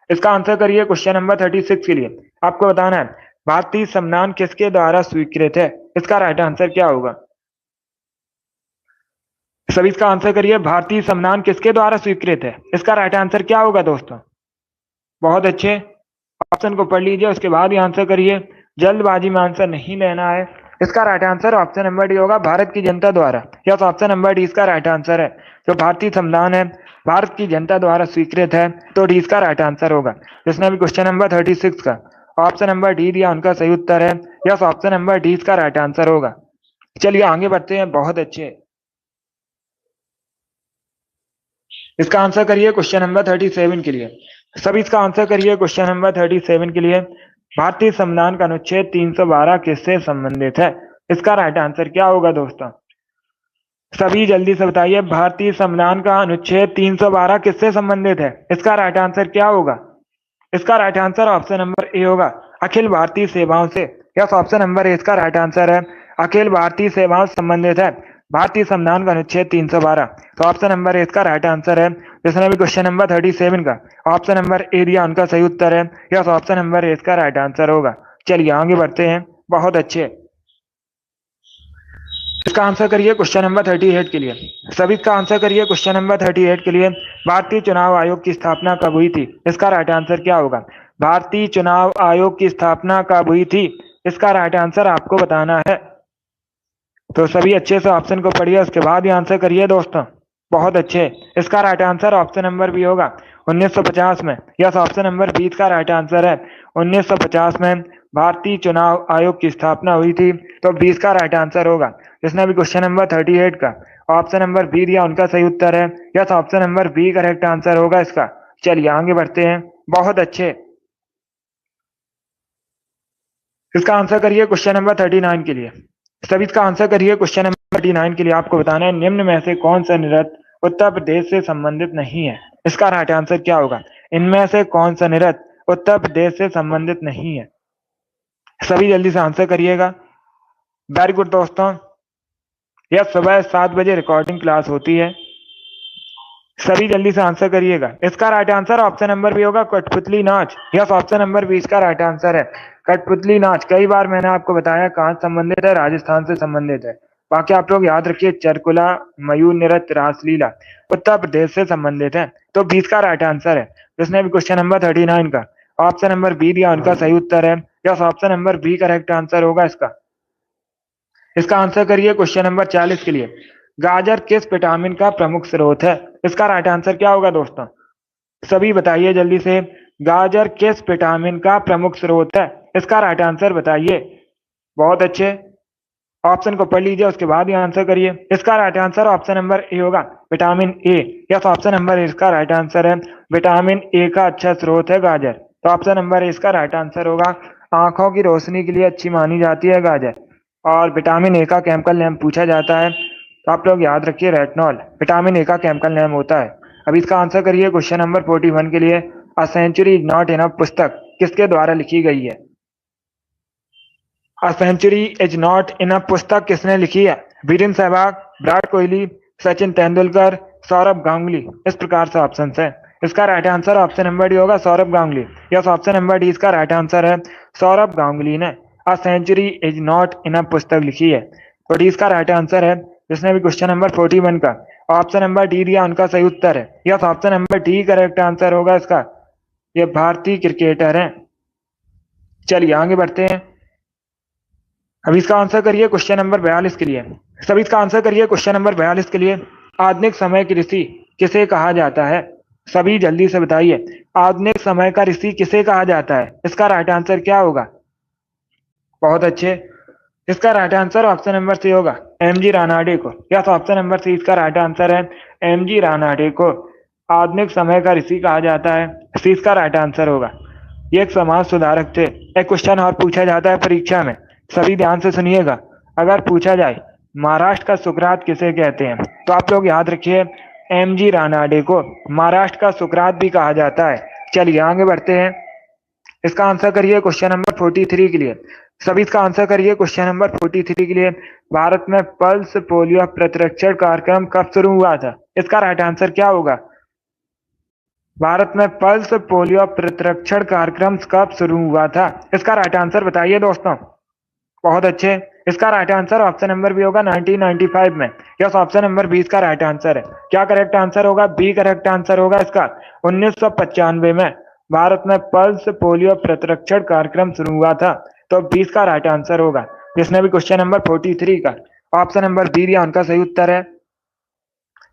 इसका आंसर करिए क्वेश्चन नंबर 36 के लिए। आपको बताना है भारतीय संविधान किसके द्वारा स्वीकृत है? इसका राइट आंसर क्या होगा? सभी इसका आंसर करिए। भारतीय संविधान किसके द्वारा स्वीकृत है? इसका राइट आंसर क्या होगा दोस्तों? बहुत अच्छे। ऑप्शन को पढ़ लीजिए, उसके बाद ही आंसर करिए। जल्दबाजी में आंसर नहीं लेना है। इसका right answer option number D होगा, भारत की जनता द्वारा। यस, ऑप्शन नंबर डी इसका राइट आंसर है। जो भारतीय संविधान है भारत की जनता द्वारा स्वीकृत है, तो डी इसका राइट आंसर होगा। जिसने भी क्वेश्चन नंबर 36 का ऑप्शन नंबर डी दिया उनका सही उत्तर है। यस, ऑप्शन नंबर डी इसका राइट आंसर होगा। चलिए आगे बढ़ते हैं। बहुत अच्छे। इसका आंसर करिए क्वेश्चन नंबर 37 के लिए। सभी इसका आंसर करिए क्वेश्चन नंबर 37 के लिए। भारतीय संविधान का अनुच्छेद 312 किससे संबंधित है? इसका राइट आंसर क्या होगा दोस्तों? सभी जल्दी से बताइए। भारतीय संविधान का अनुच्छेद 312 किससे संबंधित है? इसका राइट आंसर क्या होगा? इसका right answer option number A होगा, अखिल भारतीय सेवाओं से। यस, ऑप्शन नंबर ए इसका राइट आंसर है। अखिल भारतीय सेवाओं से संबंधित है भारतीय संविधान का अनुच्छेद 312। तो ऑप्शन नंबर ए इसका राइट आंसर है। जिसने भी क्वेश्चन नंबर 37 का ऑप्शन नंबर ए दिया उनका सही उत्तर है। यस, ऑप्शन नंबर ए इसका राइट आंसर होगा। चलिए आगे बढ़ते हैं। बहुत अच्छे। इसका आंसर करिए क्वेश्चन नंबर 38 के लिए। सभी का आंसर करिए क्वेश्चन नंबर 38 के लिए। भारतीय चुनाव आयोग की स्थापना कब हुई थी? इसका राइट आंसर क्या होगा? भारतीय चुनाव आयोग की स्थापना कब हुई थी? इसका राइट आंसर आपको बताना है। तो सभी अच्छे से ऑप्शन को पढ़िए, उसके बाद ही आंसर करिए दोस्तों। बहुत अच्छे। इसका right answer option number B होगा, 1950 में। यस, ऑप्शन नंबर बी का राइट आंसर है। 1950 में भारतीय चुनाव आयोग की स्थापना हुई थी, तो 20 का राइट आंसर होगा। जिसने भी क्वेश्चन नंबर 38 का ऑप्शन नंबर बी दिया उनका सही उत्तर है। Yes, option number B correct answer होगा इसका। चलिए आगे बढ़ते हैं। बहुत अच्छे। इसका आंसर करिए क्वेश्चन नंबर 39 के लिए। सभी इसका आंसर करिए क्वेश्चन नंबर 39 के लिए। आपको बताना है निम्न में से कौन सा नृत्य उत्तर प्रदेश से संबंधित नहीं है? इसका राइट आंसर क्या होगा? इनमें से कौन सा नृत्य उत्तर प्रदेश से संबंधित नहीं है? सभी जल्दी से आंसर करिएगा। वेरी गुड दोस्तों। यह सुबह 7 बजे रिकॉर्डिंग क्लास होती है। सभी जल्दी से आंसर करिएगा। इसका right answer option number B होगा, कठपुतली नाच। यस, ऑप्शन नंबर बी इसका राइट आंसर है। कठपुतली नाच कई बार मैंने आपको बताया कहाँ संबंधित है, राजस्थान से संबंधित है। बाकी आप लोग याद रखिए, चरकुला, मयूर नृत्य, रासलीला उत्तर प्रदेश से संबंधित है। तो 20 का राइट आंसर है। जिसने भी क्वेश्चन नंबर 39 का ऑप्शन नंबर बी दिया उनका सही उत्तर है। Yes, option number B correct answer होगा इसका। इसका आंसर करिए क्वेश्चन नंबर 40 के लिए। गाजर किस विटामिन का प्रमुख स्रोत है? इसका राइट आंसर क्या होगा दोस्तों? सभी बताइए जल्दी से। गाजर किस विटामिन का प्रमुख स्रोत है? इसका राइट आंसर बताइए। बहुत अच्छे, ऑप्शन को पढ़ लीजिए, उसके बाद ही आंसर करिए। इसका right answer option number A होगा, vitamin A. Yes, option number A इसका राइट आंसर है। विटामिन ए का अच्छा स्रोत है गाजर, तो ऑप्शन नंबर ए इसका राइट आंसर होगा। आंखों की रोशनी के लिए अच्छी मानी जाती है गाजर, और विटामिन ए का केमिकल नेम पूछा जाता है, तो आप लोग याद रखिए रेटिनॉल विटामिन ए का केमिकल नेम होता है। अब इसका आंसर करिए क्वेश्चन नंबर 41 के लिए। A century is not enough पुस्तक किसके द्वारा लिखी गई है? A century is not enough पुस्तक किसने लिखी है? वीरेंद्र सहवाग, विराट कोहली, सचिन तेंदुलकर, सौरभ गांगुली। इस प्रकार से ऑप्शन है। इसका right answer option number D होगा, Sourav Ganguly. Yes, option number D इसका राइट आंसर है। सौरभ गांगुली ने a century is not enough पुस्तक लिखी है, तो डी इसका राइट आंसर है। जिसने भी क्वेश्चन नंबर 41 का ऑप्शन नंबर डी दिया उनका सही उत्तर है। Yes, option number D correct answer होगा इसका। ये भारतीय क्रिकेटर हैं। चलिए आगे बढ़ते हैं। अब इसका आंसर करिए क्वेश्चन नंबर 42 के लिए। सभी इसका आंसर करिए क्वेश्चन नंबर 42 के लिए। आधुनिक समय की ऋषि किसे कहा जाता है? सभी जल्दी से बताइए, आधुनिक समय का ऋषि किसे कहा जाता है? इसका राइट आंसर क्या होगा? बहुत अच्छे, इसका right answer option number C होगा, एम जी रानाडे को। यस, ऑप्शन नंबर सी इसका राइट आंसर है। एम जी रानाडे को आधुनिक समय का ऋषि कहा जाता है, सी इसका राइट आंसर होगा। ये एक समाज सुधारक थे। एक क्वेश्चन और पूछा जाता है परीक्षा में, सभी ध्यान से सुनिएगा। अगर पूछा जाए महाराष्ट्र का सुकरात किसे कहते हैं, तो आप लोग याद रखिए एम जी रानाडे को महाराष्ट्र का सुकरात भी कहा जाता है। चलिए आगे बढ़ते हैं। इसका आंसर करिए क्वेश्चन नंबर 43 के लिए। सभी इसका आंसर करिए क्वेश्चन नंबर 43 के लिए। भारत में पल्स पोलियो प्रतिरक्षण कार्यक्रम कब शुरू हुआ था? इसका राइट आंसर क्या होगा? भारत में पल्स पोलियो प्रतिरक्षण कार्यक्रम कब शुरू हुआ था? इसका राइट आंसर बताइए दोस्तों। बहुत अच्छे, इसका right answer option number B होगा 1995 में। यस, ऑप्शन नंबर 20 का राइट आंसर है। क्या करेक्ट आंसर होगा? बी करेक्ट आंसर होगा इसका। 1995 में भारत में पल्स पोलियो प्रतिरक्षण कार्यक्रम शुरू हुआ था, तो 20 का राइट आंसर होगा। जिसने भी क्वेश्चन नंबर 43 का ऑप्शन नंबर बी दिया उनका सही उत्तर है।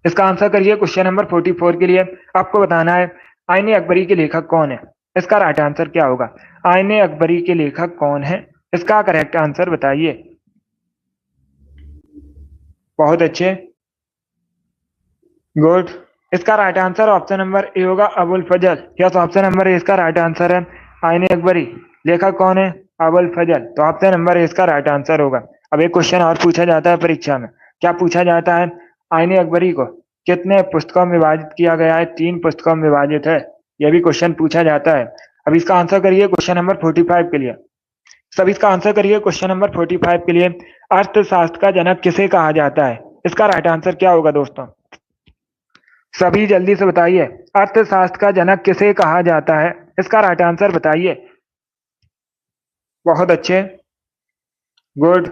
इसका आंसर करिए क्वेश्चन नंबर 44 के लिए। आपको बताना है आईने अकबरी के लेखक कौन है? इसका राइट आंसर क्या होगा? आईने अकबरी के लेखक कौन है? इसका करेक्ट आंसर बताइए। बहुत अच्छे, गुड। इसका right answer option number A होगा, अबुल फजल। यस, ऑप्शन नंबर ए इसका राइट आंसर है। आईने अकबरी लेखक कौन है? अबुल फजल, तो ऑप्शन नंबर ए इसका राइट आंसर होगा। अब एक क्वेश्चन और पूछा जाता है परीक्षा में। क्या पूछा जाता है? आईने अकबरी को कितने पुस्तकों में विभाजित किया गया है? 3 पुस्तकों में विभाजित है, यह भी क्वेश्चन पूछा जाता है। अब इसका आंसर करिए क्वेश्चन नंबर 45 के लिए। सब इसका आंसर करिए क्वेश्चन नंबर 45 के लिए। अर्थशास्त्र का जनक किसे कहा जाता है? इसका राइट आंसर क्या होगा दोस्तों? सभी जल्दी से बताइए, अर्थशास्त्र का जनक किसे कहा जाता है? इसका राइट आंसर बताइए। बहुत अच्छे, गुड।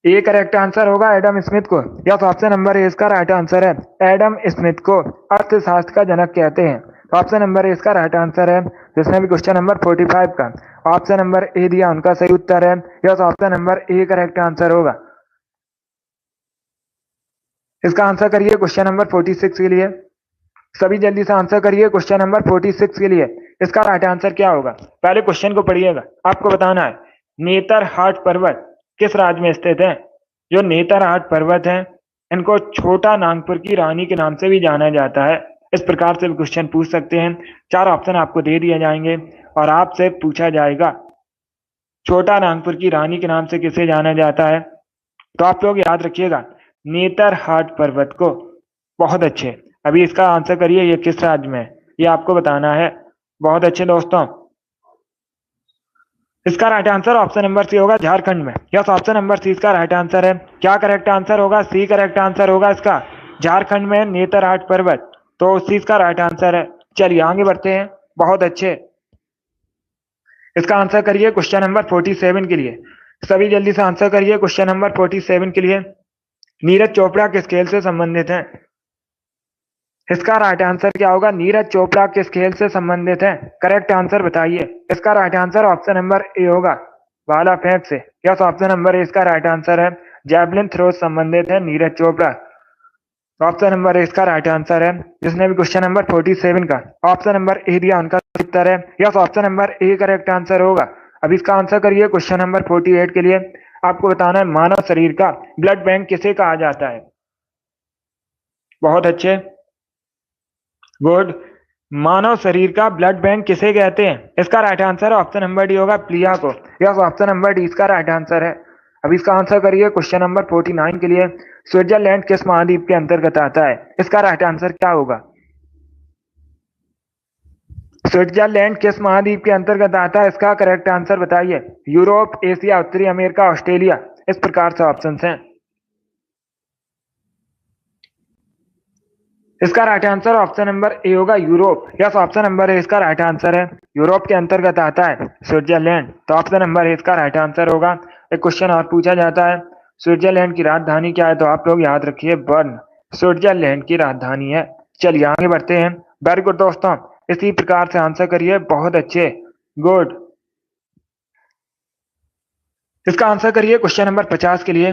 ए करेक्ट आंसर होगा एडम स्मिथ को। यस, ऑप्शन नंबर ए इसका राइट आंसर है। एडम स्मिथ को अर्थशास्त्र का जनक कहते हैं, तो ऑप्शन नंबर ए इसका राइट आंसर है। जिसने भी क्वेश्चन नंबर 45 का ऑप्शन नंबर ए दिया उनका सही उत्तर है। Yes, option number A correct answer होगा। इसका आंसर करिए क्वेश्चन नंबर 46 के लिए। सभी जल्दी से आंसर करिए क्वेश्चन नंबर 46 के लिए। इसका राइट आंसर क्या होगा? पहले क्वेश्चन को पढ़िएगा, आपको बताना है नेतरहाट पर्वत किस राज्य में स्थित है? जो नेतरहाट पर्वत है इनको छोटा नागपुर की रानी के नाम से भी जाना जाता है। इस प्रकार से क्वेश्चन पूछ सकते हैं। 4 ऑप्शन आपको दे दिए जाएंगे और आपसे पूछा जाएगा छोटा नागपुर की रानी के नाम से किसे जाना जाता है, तो आप लोग याद रखिएगा नेतरहाट पर्वत को। बहुत अच्छे, अभी इसका आंसर करिए ये किस राज्य में है, ये आपको बताना है। बहुत अच्छे दोस्तों, इसका right answer option number C होगा, झारखंड में। यस, ऑप्शन नंबर सी इसका राइट आंसर है। क्या करेक्ट आंसर होगा? सी करेक्ट आंसर होगा इसका। झारखंड में नेतरहाट पर्वत, तो सी इसका राइट आंसर है। चलिए आगे बढ़ते हैं। बहुत अच्छे, इसका आंसर करिए क्वेश्चन नंबर 47 के लिए। सभी जल्दी से आंसर करिए क्वेश्चन नंबर 47 के लिए। नीरज चोपड़ा किस खेल से संबंधित है? इसका राइट आंसर क्या होगा? नीरज चोपड़ा किस खेल से संबंधित है? करेक्ट आंसर बताइए। इसका right answer option number A होगा, भाला फेंक से। यस, ऑप्शन नंबर ए इसका राइट आंसर है। जैवलिन थ्रो संबंधित है Neeraj Chopra. Option number A इसका राइट आंसर है। जिसने भी क्वेश्चन नंबर 47 का ऑप्शन नंबर ए दिया उनका उत्तर है। Yes, option number A correct answer होगा। अब इसका आंसर करिए क्वेश्चन नंबर 48 के लिए। आपको बताना है मानव शरीर का ब्लड बैंक किसे कहा जाता है? बहुत अच्छे, गुड। मानव शरीर का ब्लड बैंक किसे कहते हैं? इसका right answer option number D होगा, प्लिया को। यस, ऑप्शन नंबर डी इसका राइट आंसर है। अब इसका आंसर करिए क्वेश्चन नंबर 49 के लिए। स्विट्जरलैंड किस महाद्वीप के अंतर्गत आता है? इसका राइट आंसर क्या होगा? स्विट्जरलैंड किस महाद्वीप के अंतर्गत आता है? इसका करेक्ट आंसर बताइए। यूरोप, एशिया, उत्तरी अमेरिका, ऑस्ट्रेलिया, इस प्रकार से ऑप्शन हैं। इसका right answer option number A होगा, Europe. Yes, option number A इसका राइट आंसर है। यूरोप के अंतर्गत आता है स्विट्जरलैंड, तो ऑप्शन नंबर ए इसका राइट आंसर होगा। एक क्वेश्चन और पूछा जाता है, स्विट्जरलैंड की राजधानी क्या है? तो आप लोग याद रखिए, बर्न स्विट्जरलैंड की राजधानी है। चलिए आगे बढ़ते हैं। वेरी गुड दोस्तों, इसी प्रकार से आंसर करिए, बहुत अच्छे, गुड। इसका आंसर करिए क्वेश्चन नंबर 50 के लिए।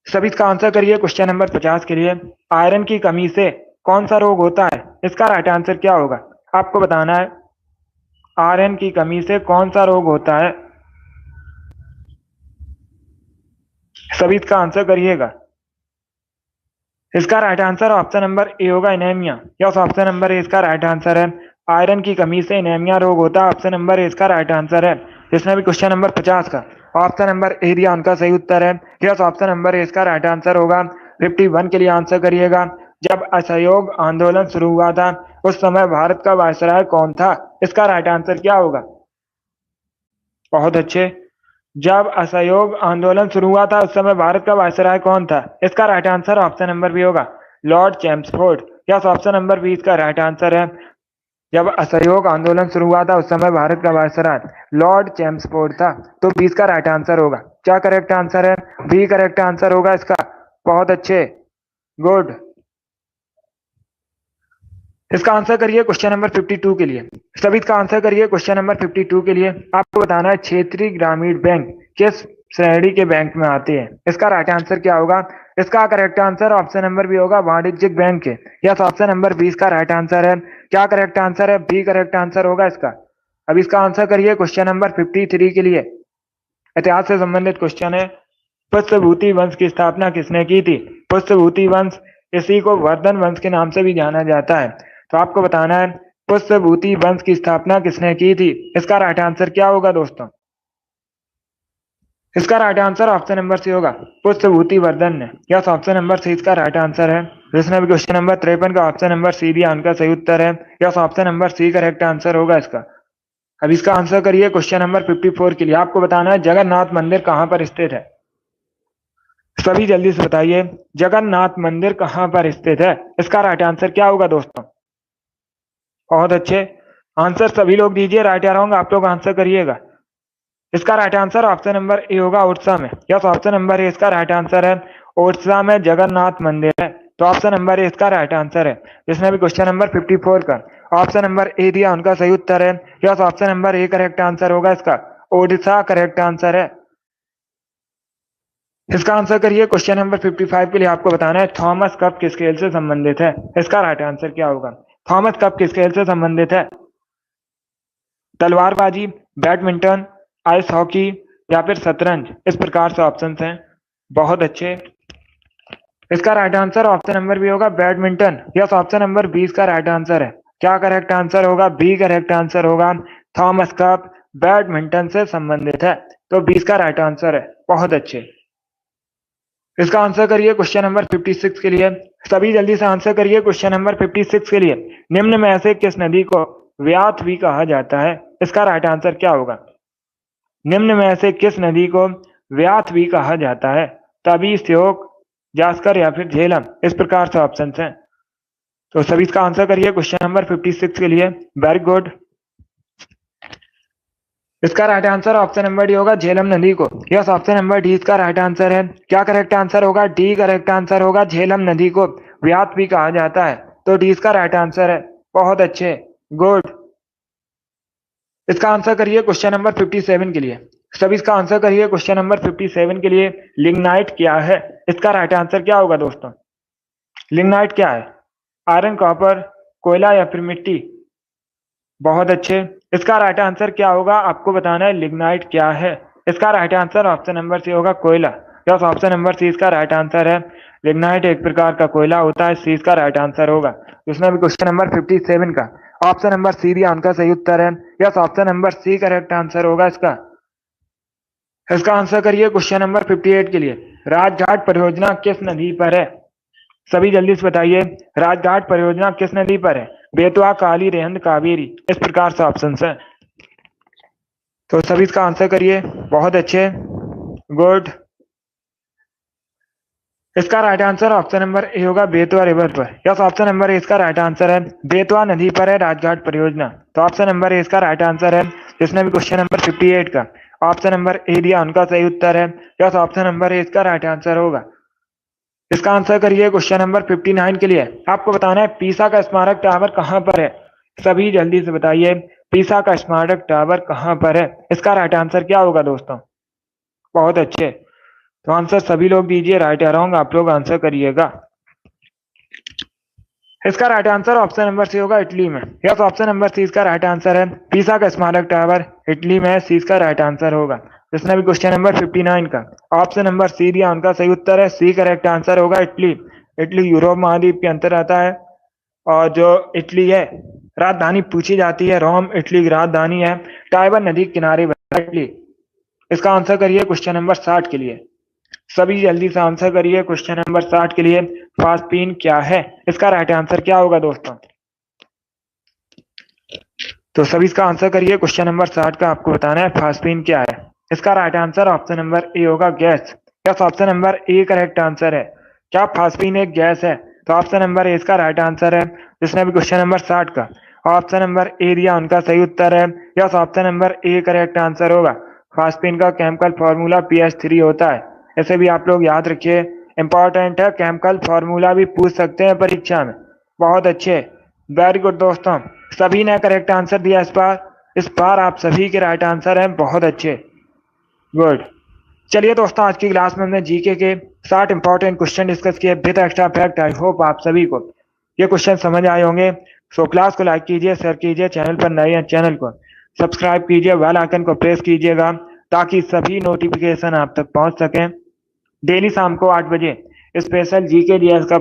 सभी इसका आंसर करिए क्वेश्चन नंबर 50 के लिए। आयरन की कमी से कौन सा रोग होता है? इसका राइट आंसर क्या होगा? आपको बताना है आयरन की कमी से कौन सा रोग होता है। सभी इसका आंसर करिएगा। इसका right answer option number A होगा, anaemia. Yes, option number A इसका राइट आंसर है। आयरन की कमी से एनीमिया रोग होता है। ऑप्शन नंबर ए इसका राइट आंसर है। जिसने भी क्वेश्चन नंबर 50 का ऑप्शन नंबर ए दिया उनका सही उत्तर है। यस, ऑप्शन नंबर ए इसका राइट आंसर होगा। 51 के लिए आंसर करिएगा। जब असहयोग आंदोलन शुरू हुआ था उस समय भारत का वायसराय कौन था? इसका राइट आंसर क्या होगा? बहुत अच्छे। जब असहयोग आंदोलन शुरू हुआ था उस समय भारत का वायसराय कौन था? इसका right answer option number B होगा, Lord Chelmsford. Yes, option number B इसका राइट आंसर है। जब असहयोग आंदोलन शुरू हुआ था उस समय भारत का वायसराय लॉर्ड चैम्सफोर्ड था, तो बी इसका राइट आंसर होगा। क्या करेक्ट आंसर है? बी करेक्ट आंसर होगा इसका। बहुत अच्छे, गुड। इसका आंसर करिए क्वेश्चन नंबर 52 के लिए। सभी इसका आंसर करिए क्वेश्चन नंबर 52 के लिए। आपको बताना है क्षेत्रीय ग्रामीण बैंक किस श्रेणी के बैंक में आते हैं? इसका राइट आंसर क्या होगा? इसका correct answer option number B होगा, वाणिज्यिक बैंक है। यस, ऑप्शन नंबर बी इसका राइट आंसर है। क्या करेक्ट आंसर है? बी करेक्ट आंसर होगा इसका। अब इसका आंसर करिए क्वेश्चन नंबर 53 के लिए। इतिहास से संबंधित क्वेश्चन है। पुष्यभूति वंश की स्थापना किसने की थी? पुष्यभूति वंश, इसी को वर्धन वंश के नाम से भी जाना जाता है। तो आपको बताना है पुष्यभूति वंश की स्थापना किसने की थी? इसका राइट आंसर क्या होगा दोस्तों? इसका right answer option number C होगा, पुष्यभूति वर्धन ने। यस, ऑप्शन नंबर सी इसका राइट आंसर है। जिसने भी क्वेश्चन नंबर 53 का ऑप्शन नंबर सी दिया उनका सही उत्तर है। Yes, option number C correct answer होगा इसका। अब इसका आंसर करिए क्वेश्चन नंबर 54 के लिए। आपको बताना है जगन्नाथ मंदिर कहाँ पर स्थित है? सभी जल्दी से बताइए, जगन्नाथ मंदिर कहाँ पर स्थित है? इसका राइट आंसर क्या होगा दोस्तों? बहुत अच्छे आंसर सभी लोग दीजिए, राइट या रॉन्ग आप लोग आंसर करिएगा। इसका right answer option number A होगा, उड़ीसा में। यस, ऑप्शन नंबर ए इसका राइट आंसर है। उड़ीसा में जगन्नाथ मंदिर है, तो ऑप्शन नंबर ए इसका राइट आंसर है। जिसने भी क्वेश्चन नंबर 54 का ऑप्शन नंबर ए दिया उनका सही उत्तर है। Yes, option number A correct answer होगा इसका। उड़ीसा करेक्ट आंसर है। इसका आंसर करिए क्वेश्चन नंबर 55 के लिए। आपको बताना है थॉमस कप किस खेल से संबंधित है? इसका राइट आंसर क्या होगा? थॉमस कप किस खेल से संबंधित है? तलवारबाजी, बैडमिंटन, आइस हॉकी या फिर शतरंज, इस प्रकार से ऑप्शन हैं। बहुत अच्छे। इसका right answer option number B होगा, बैडमिंटन। यस, ऑप्शन नंबर 20 का राइट आंसर है। क्या करेक्ट आंसर होगा? बी करेक्ट आंसर होगा। थॉमस कप बैडमिंटन से संबंधित है, तो 20 का राइट आंसर है। बहुत अच्छे। इसका आंसर करिए क्वेश्चन नंबर 56 के लिए। सभी जल्दी से आंसर करिए क्वेश्चन नंबर 56 के लिए। निम्न में से किस नदी को व्याथ भी कहा जाता है? इसका राइट आंसर क्या होगा? निम्न में से किस नदी को व्याथ भी कहा जाता है? तभी, श्योक, जास्कर या फिर झेलम, इस प्रकार से ऑप्शन हैं। तो सभी इसका आंसर करिए क्वेश्चन नंबर 56 के लिए। Very good. इसका right answer option number D होगा, झेलम नदी को। यस, ऑप्शन नंबर डी इसका राइट आंसर है। क्या करेक्ट आंसर होगा? डी करेक्ट आंसर होगा। झेलम नदी को व्याथ भी कहा जाता है। तो डी इसका राइट आंसर है। बहुत अच्छे, गुड। इसका आंसर करिए क्वेश्चन नंबर 57 के लिए। सभी इसका आंसर करिए क्वेश्चन नंबर 57 के लिए। लिग्नाइट क्या है? इसका राइट आंसर क्या होगा दोस्तों? लिग्नाइट क्या है? आयरन, कॉपर, कोयला या फिर मिट्टी? बहुत अच्छे। इसका राइट आंसर क्या होगा आपको बताना है। लिग्नाइट क्या है? इसका right answer option number C होगा, कोयला। यस, ऑप्शन नंबर सी इसका राइट आंसर है। लिग्नाइट एक प्रकार का कोयला होता है। सी इसका राइट आंसर होगा। इसमें भी क्वेश्चन नंबर 57 का ऑप्शन नंबर सी दिया, उनका सही उत्तर है। Yes, option number C correct answer होगा इसका। इसका आंसर करिए क्वेश्चन नंबर 58 के लिए। राजघाट परियोजना किस नदी पर है? सभी जल्दी से बताइए, राजघाट परियोजना किस नदी पर है? बेतवा, काली, रेहंद, कावेरी? इस प्रकार से ऑप्शन है। तो सभी इसका आंसर करिए। बहुत अच्छे, गुड। इसका right answer option number A होगा, बेतवा रिवर पर। यस, ऑप्शन नंबर ए इसका राइट आंसर है। बेतवा नदी पर है राजघाट परियोजना। तो ऑप्शन नंबर ए इसका राइट आंसर है। जिसने भी क्वेश्चन नंबर 58 का ऑप्शन नंबर ए दिया, उनका सही उत्तर है। यस, ऑप्शन नंबर ए इसका राइट आंसर होगा। इसका आंसर करिए क्वेश्चन नंबर 59 के लिए। आपको बताना है पीसा का स्मारक टावर कहां पर है? सभी जल्दी से बताइए, पीसा का स्मारक टावर कहां पर है? इसका राइट आंसर क्या होगा दोस्तों? बहुत अच्छे। तो आंसर सभी लोग दीजिए, राइट या रॉन्ग आप लोग आंसर करिएगा। इसका right answer option number C होगा, इटली में। यस, ऑप्शन नंबर सी इसका राइट आंसर है। पीसा का स्मारक टावर इटली में है। सी इसका राइट आंसर होगा। जिसने भी क्वेश्चन नंबर 59 का ऑप्शन नंबर सी दिया, उनका सही उत्तर है। सी करेक्ट आंसर होगा, इटली। इटली यूरोप महाद्वीप के अंतर आता है। और जो इटली है, राजधानी पूछी जाती है, रोम इटली की राजधानी है। टाइबर नदी के किनारे इटली। इसका आंसर करिए क्वेश्चन नंबर 60 के लिए। सभी जल्दी से आंसर करिए क्वेश्चन नंबर 60 के लिए। फास्पिन क्या है? इसका राइट आंसर क्या होगा दोस्तों? तो सभी इसका आंसर करिए क्वेश्चन नंबर 60 का। आपको बताना है फास्पिन क्या है। इसका right answer option number A होगा, gas. Yes, option number A correct answer है। क्या फास्पिन एक गैस है? तो ऑप्शन नंबर ए इसका राइट आंसर है। जिसने भी क्वेश्चन नंबर 60 का ऑप्शन नंबर ए दिया, उनका सही उत्तर है। Yes, option number A correct answer होगा। फास्पिन का केमिकल फॉर्मूला PH3 होता है। ऐसे भी आप लोग याद रखिए, इंपॉर्टेंट है। केमिकल फॉर्मूला भी पूछ सकते हैं परीक्षा में। बहुत अच्छे, वेरी गुड दोस्तों। सभी ने करेक्ट आंसर दिया इस बार आप सभी के राइट आंसर हैं। बहुत अच्छे, गुड। चलिए दोस्तों, आज की क्लास में हमने जीके के 60 इंपॉर्टेंट क्वेश्चन डिस्कस किए with extra fact. I hope आप सभी को ये क्वेश्चन समझ आए होंगे। सो क्लास को लाइक कीजिए, शेयर कीजिए। चैनल पर नए हैं, चैनल को सब्सक्राइब कीजिए, बेल आइकन को प्रेस कीजिएगा ताकि सभी नोटिफिकेशन आप तक पहुंच सकें। डेली शाम को 8 बजे स्पेशल जीके जीएस का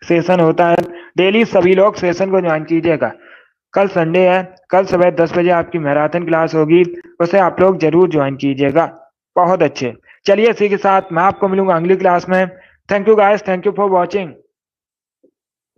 सेशन होता है। डेली सभी लोग सेशन को ज्वाइन कीजिएगा। कल संडे है, कल सुबह 10 बजे आपकी मैराथन क्लास होगी, उसे आप लोग जरूर ज्वाइन कीजिएगा। बहुत अच्छे। चलिए इसी के साथ मैं आपको मिलूंगा अगली क्लास में। Thank you guys, thank you for watching.